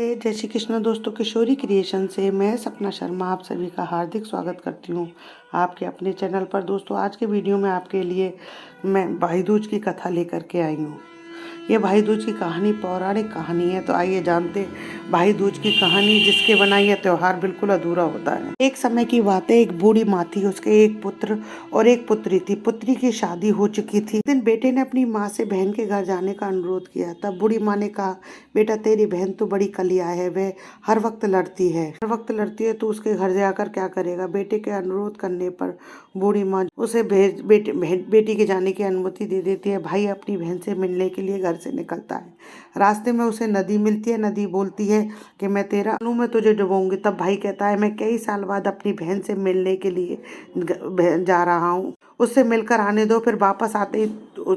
जय श्री कृष्ण दोस्तों, किशोरी क्रिएशन से मैं सपना शर्मा आप सभी का हार्दिक स्वागत करती हूँ आपके अपने चैनल पर। दोस्तों, आज के वीडियो में आपके लिए मैं भाई दूज की कथा लेकर के आई हूँ। ये भाई दूज की कहानी पौराणिक कहानी है, तो आइए जानते हैं भाई दूज की कहानी। जिसके बिना यह त्योहार बिल्कुल अधूरा होता है। एक समय की बात है, एक बूढ़ी माँ थी, उसके एक पुत्र और एक पुत्री थी। पुत्री की शादी हो चुकी थी। एक दिन बेटे ने अपनी माँ से बहन के घर जाने का अनुरोध किया। तब बूढ़ी माँ ने कहा, बेटा तेरी बहन तो बड़ी कलिया है, वह हर वक्त लड़ती है, तो उसके घर जाकर क्या करेगा। बेटे के अनुरोध करने पर बूढ़ी माँ उसे बेटी के जाने की अनुमति दे देती है। भाई अपनी बहन से मिलने के लिए घर से निकलता है। रास्ते में उसे नदी मिलती है। नदी बोलती है कि मैं तेरा अनु में तुझे डुबोऊंगी। तब भाई कहता है, मैं कई साल बाद अपनी बहन से मिलने के लिए जा रहा हूँ, उससे मिलकर आने दो, फिर वापस आते ही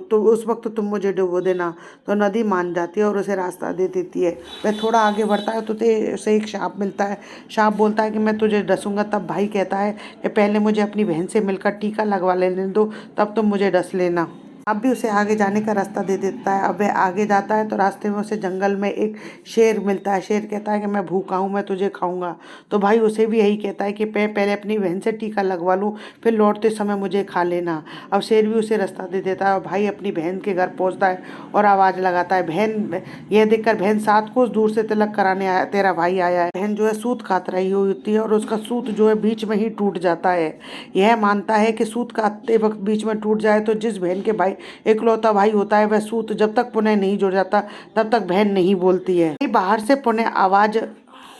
तो उस वक्त तुम मुझे डुबो देना। तो नदी मान जाती है और उसे रास्ता दे देती है। वह थोड़ा आगे बढ़ता है तो उसे एक सांप मिलता है। सांप बोलता है कि मैं तुझे डसूंगा। तब भाई कहता है कि पहले मुझे अपनी बहन से मिलकर टीका लगवा लेने दो, तब तुम मुझे डस लेना। अब भी उसे आगे जाने का रास्ता दे देता है। अब वह आगे जाता है तो रास्ते में उसे जंगल में एक शेर मिलता है। शेर कहता है कि मैं भूखा हूँ, मैं तुझे खाऊंगा। तो भाई उसे भी यही कहता है कि पहले अपनी बहन से टीका लगवा लूँ, फिर लौटते समय मुझे खा लेना। अब शेर भी उसे रास्ता दे देता है और भाई अपनी बहन के घर पहुँचता है और आवाज़ लगाता है, बहन। यह देखकर बहन 7 कोस दूर से तिलक कराने आया तेरा भाई आया है। बहन जो है सूत काट रही होती है और उसका सूत जो है बीच में ही टूट जाता है। यह मानता है कि सूत काटते वक्त बीच में टूट जाए तो जिस बहन के भाई इकलौता भाई होता है, वह सूत जब तक पुनः नहीं जुड़ जाता तब तक बहन नहीं बोलती है। बाहर से पुनः आवाज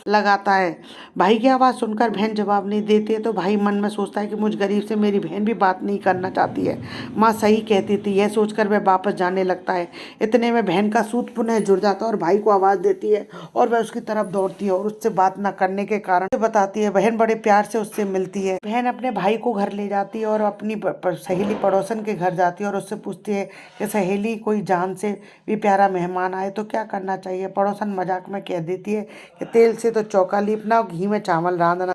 लगाता है। भाई की आवाज़ सुनकर बहन जवाब नहीं देती है। तो भाई मन में सोचता है कि मुझ गरीब से मेरी बहन भी बात नहीं करना चाहती है, माँ सही कहती थी। यह सोचकर वह वापस जाने लगता है। इतने में बहन का सूत पुनः जुड़ जाता है और भाई को आवाज़ देती है और वह उसकी तरफ दौड़ती है और उससे बात न करने के कारण बताती है। बहन बड़े प्यार से उससे मिलती है। बहन अपने भाई को घर ले जाती है और अपनी सहेली पड़ोसन के घर जाती है और उससे पूछती है कि सहेली, कोई जान से भी प्यारा मेहमान आए तो क्या करना चाहिए। पड़ोसन मजाक में कह देती है कि तेल से तो चौका लीपना और घी में चावल रांधना।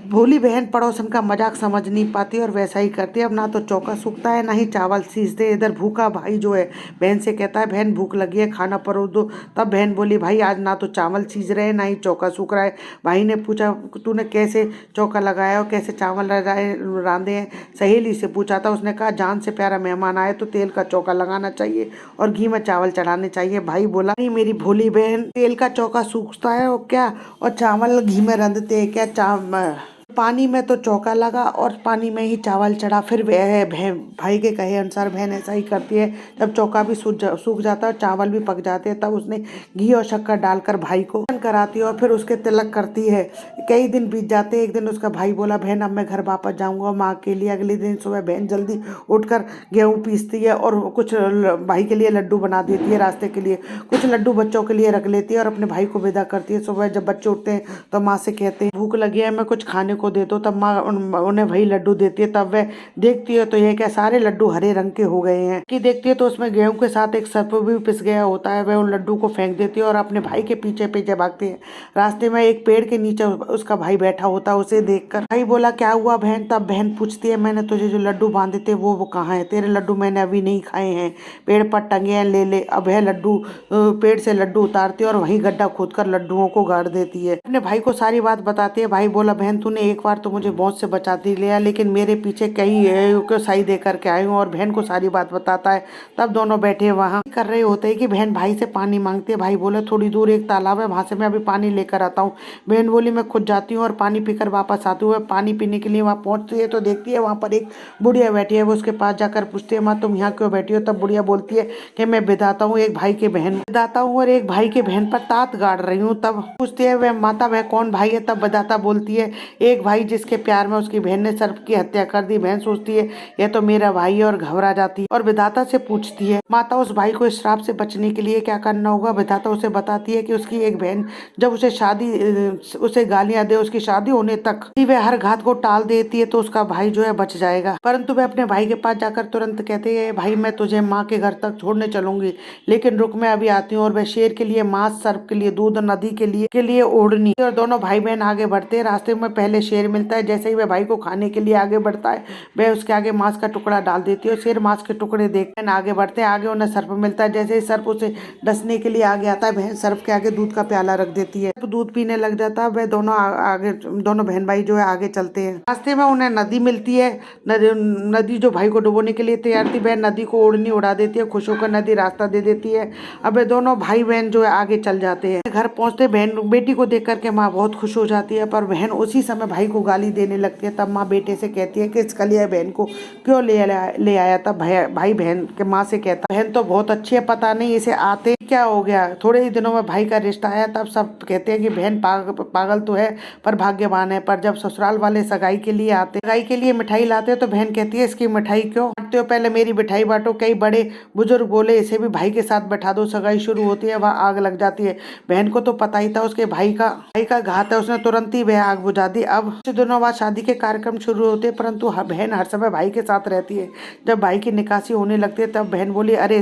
भोली बहन पड़ोसन का मजाक समझ नहीं पाती और वैसा ही करती है। अब ना तो चौका सूखता है ना ही चावल सींचते। इधर भूखा भाई जो है बहन से कहता है, बहन भूख लगी है, खाना परोस दो। तब बहन बोली, भाई आज ना तो चावल सींच रहे हैं ना ही चौका सूख रहा है। भाई ने पूछा, तूने कैसे चौका लगाया और कैसे चावल रांधे हैं। सहेली से पूछा था, उसने कहा, जान से प्यारा मेहमान आए तो तेल का चौका लगाना चाहिए और घी में चावल चढ़ाने चाहिए। भाई बोला, नहीं मेरी भोली बहन, तेल का चौका सूखता है और क्या, और चावल घी में रंधते हैं क्या। पानी में तो चौका लगा और पानी में ही चावल चढ़ा। फिर भाई के कहे अनुसार बहन ऐसा ही करती है। जब चौका भी सूख जाता है और चावल भी पक जाते हैं, तब उसने घी और शक्कर डालकर भाई को कराती है और फिर उसके तिलक करती है। कई दिन बीत जाते हैं। एक दिन उसका भाई बोला, बहन अब मैं घर वापस जाऊंगा माँ के लिए। अगले दिन सुबह बहन जल्दी उठकर गेहूँ पीसती है और कुछ भाई के लिए लड्डू बना देती है रास्ते के लिए। कुछ लड्डू बच्चों के लिए रख लेती है और अपने भाई को विदा करती है। सुबह जब बच्चे उठते हैं तो माँ से कहते हैं, भूख लगी है, मैं कुछ खाने को दे दो। तब माँ उन्हें वही लड्डू देती है। तब वह देखती है तो यह क्या, सारे लड्डू हरे रंग के हो गए हैं। कि देखती है तो उसमें गेहूं के साथ एक सर्प भी पिस गया होता है। वह उन लड्डू को फेंक देती है और अपने भाई के पीछे पीछे भागती है। रास्ते में एक पेड़ के नीचे उसका भाई बैठा होता है। उसे देखकर भाई बोला, क्या हुआ बहन। तब बहन पूछती है, मैंने तुझे जो लड्डू बांधे थे वो कहाँ है। तेरे लड्डू मैंने अभी नहीं खाए हैं, पेड़ पर टंगे हैं, ले ले। अब वह लड्डू पेड़ से लड्डू उतारती है और वहीं गड्ढा खोदकर लड्डुओं को गाड़ देती है। अपने भाई को सारी बात बताती है। भाई बोला, बहन तूने एक बार तो मुझे मौत से बचाती लिया, लेकिन मेरे पीछे कई को सही दे करके आई हूँ। और बहन को सारी बात बताता है। तब दोनों बैठे वहाँ कर रहे होते हैं कि बहन भाई से पानी मांगती है। भाई बोले, थोड़ी दूर एक तालाब है, वहां से मैं अभी पानी लेकर आता हूँ। बहन बोली, मैं खुद जाती हूँ और पानी पीकर वापस आती हूँ। पानी पीने के लिए वहाँ पहुँचती है तो देखती है वहाँ पर एक बुढ़िया बैठी है। वो उसके पास जाकर पूछती है, माँ तुम यहाँ क्यों बैठी हो। तब बुढ़िया बोलती है कि मैं विधाता हूँ, एक भाई के बहन विधाता हूँ और एक भाई के बहन पर तात गाड़ रही हूँ। तब पूछती है, वह माता वह कौन भाई है। तब विधाता बोलती है, एक भाई जिसके प्यार में उसकी बहन ने सर्प की हत्या कर दी। बहन सोचती है यह तो मेरा भाई है और घबरा जाती है और विधाता से पूछती है, माता उस भाई को इस श्राप से बचने के लिए क्या करना होगा। विधाता उसे बताती है कि उसकी एक बहन जब उसे गालियां दे, उसकी शादी होने तक वह हर घात को टाल देती है तो उसका भाई जो है बच जाएगा। परंतु वह अपने भाई के पास जाकर तुरंत कहते हैं, भाई मैं तुझे माँ के घर तक छोड़ने चलूंगी, लेकिन रुक मैं अभी आती हूँ। और वह शेर के लिए मांस, सर्प के लिए दूध, नदी के लिए ओढ़नी, और दोनों भाई बहन आगे बढ़ते हैं। रास्ते में पहले शेर मिलता है। जैसे ही वह भाई को खाने के लिए आगे बढ़ता है, वह उसके आगे मांस का टुकड़ा डाल देती है। शेर मांस के टुकड़े देखकर आगे बढ़ते हैं। आगे उन्हें सर्प मिलता है। जैसे ही सर्प उसे डसने के लिए आगे आता है, भैंस सर्प के आगे दूध का प्याला रख देती है। दूध पीने लग जाता है। वह दोनों आगे, दोनों बहन भाई जो है आगे चलते हैं। रास्ते में उन्हें नदी मिलती है। नदी जो भाई को डुबोने के लिए तैयार थी, वह नदी को ओढ़नी उड़ा देती है। खुश होकर नदी रास्ता दे देती है। अब वे दोनों भाई बहन जो है आगे चल जाते हैं। घर पहुंचते बहन बेटी को देख करके माँ बहुत खुश हो जाती है, पर बहन उसी समय भाई को गाली देने लगती है। तब माँ बेटे से कहती है कि इस कलिया बहन को क्यों ले आया। तब भाई बहन के माँ से कहता, बहन तो बहुत अच्छी है, पता नहीं इसे आते क्या हो गया। थोड़े ही दिनों में भाई का रिश्ता आया। तब सब कहते हैं कि बहन पागल तो है पर भाग्यवान है। पर जब ससुराल वाले सगाई के लिए आते, सगाई के लिए मिठाई लाते तो बहन कहती है इसकी मिठाई क्यों बांटते हो, पहले मेरी मिठाई बांटो। कई बड़े बुजुर्ग बोले इसे भी भाई के साथ बैठा दो। सगाई शुरू होती है, वह आग लग जाती है। बहन को तो पता ही था उसके भाई का घात है, उसने तुरंत ही वह आग बुझा दी। अब कुछ दिनों बाद शादी के कार्यक्रम शुरू होते हैं, परंतु बहन हर समय भाई के साथ रहती है। जब भाई की निकासी होने लगती है, तब बहन बोली अरे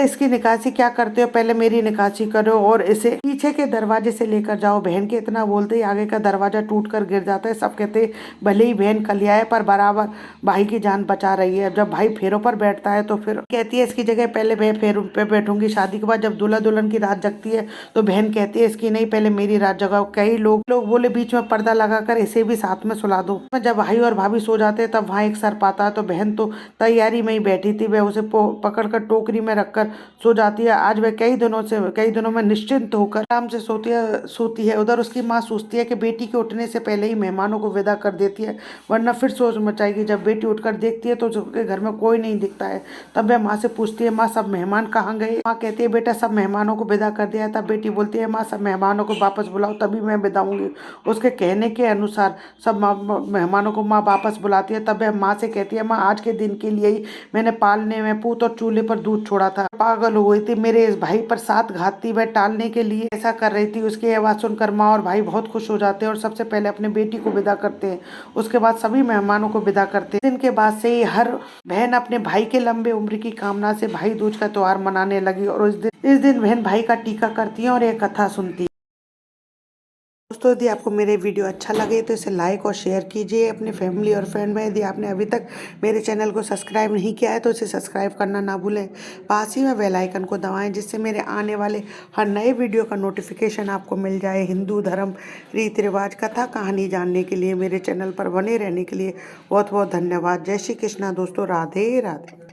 इसकी निकासी क्या करते हो, पहले मेरी निकासी करो और इसे पीछे के दरवाजे से लेकर जाओ। बहन के इतना बोलते ही आगे का दरवाजा टूट कर गिर जाता है। सब कहते भले ही बहन कलिया है पर बराबर भाई की जान बचा रही है। जब भाई फेरों पर बैठता है तो फिर कहती है इसकी जगह पहले मैं फेरों पे बैठूंगी। शादी के बाद जब दूल्हा दुल्हन की रात जगती है तो बहन कहती है इसकी नहीं, पहले मेरी रात जगाओ। कई लोग बोले बीच में पर्दा लगाकर इसे भी साथ में सुला दो। जब भाई और भाभी सो जाते हैं तब वहाँ एक सर्प आता है, तो बहन तो तैयारी में ही बैठी थी। वह उसे पकड़कर टोकरी में रखकर सो जाती है। आज वह कई दिनों में निश्चिंत होकर आराम से सोती है। उधर उसकी माँ सोचती है कि बेटी के उठने से पहले ही मेहमानों को विदा कर देती है, वरना फिर सोच मचाएगी। जब बेटी उठकर देखती है तो उसके घर में कोई नहीं दिखता है। तब वह माँ से पूछती है माँ सब मेहमान कहाँ गए। माँ कहती है बेटा सब मेहमानों को विदा कर दिया है। तब बेटी बोलती है माँ सब मेहमानों को वापस बुलाओ तभी मैं विदाऊंगी। उसके कहने के अनुसार सब मेहमानों को माँ वापस बुलाती है। तब वह माँ से कहती है माँ आज के दिन के लिए ही मैंने पालने में पूत और चूल्हे पर दूध छोड़ा था। पागल हो गई थी, मेरे इस भाई पर 7 घात थी, वह टालने के लिए ऐसा कर रही थी। उसकी आवाज़ सुनकर माँ और भाई बहुत खुश हो जाते हैं और सबसे पहले अपनी बेटी को विदा करते हैं। उसके बाद सभी मेहमानों को विदा करते हैं। दिन के बाद से ही हर बहन अपने भाई के लंबे उम्र की कामना से भाई दूज का त्योहार मनाने लगी और इस दिन बहन भाई का टीका करती है और एक कथा सुनती है। दोस्तों यदि आपको मेरे वीडियो अच्छा लगे तो इसे लाइक और शेयर कीजिए अपने फैमिली और फ्रेंड में। यदि आपने अभी तक मेरे चैनल को सब्सक्राइब नहीं किया है तो इसे सब्सक्राइब करना ना भूलें। पास ही में बेल आइकन को दबाएं जिससे मेरे आने वाले हर नए वीडियो का नोटिफिकेशन आपको मिल जाए। हिंदू धर्म रीति रिवाज कथा कहानी जानने के लिए मेरे चैनल पर बने रहने के लिए बहुत बहुत धन्यवाद। जय श्री कृष्णा दोस्तों, राधे राधे।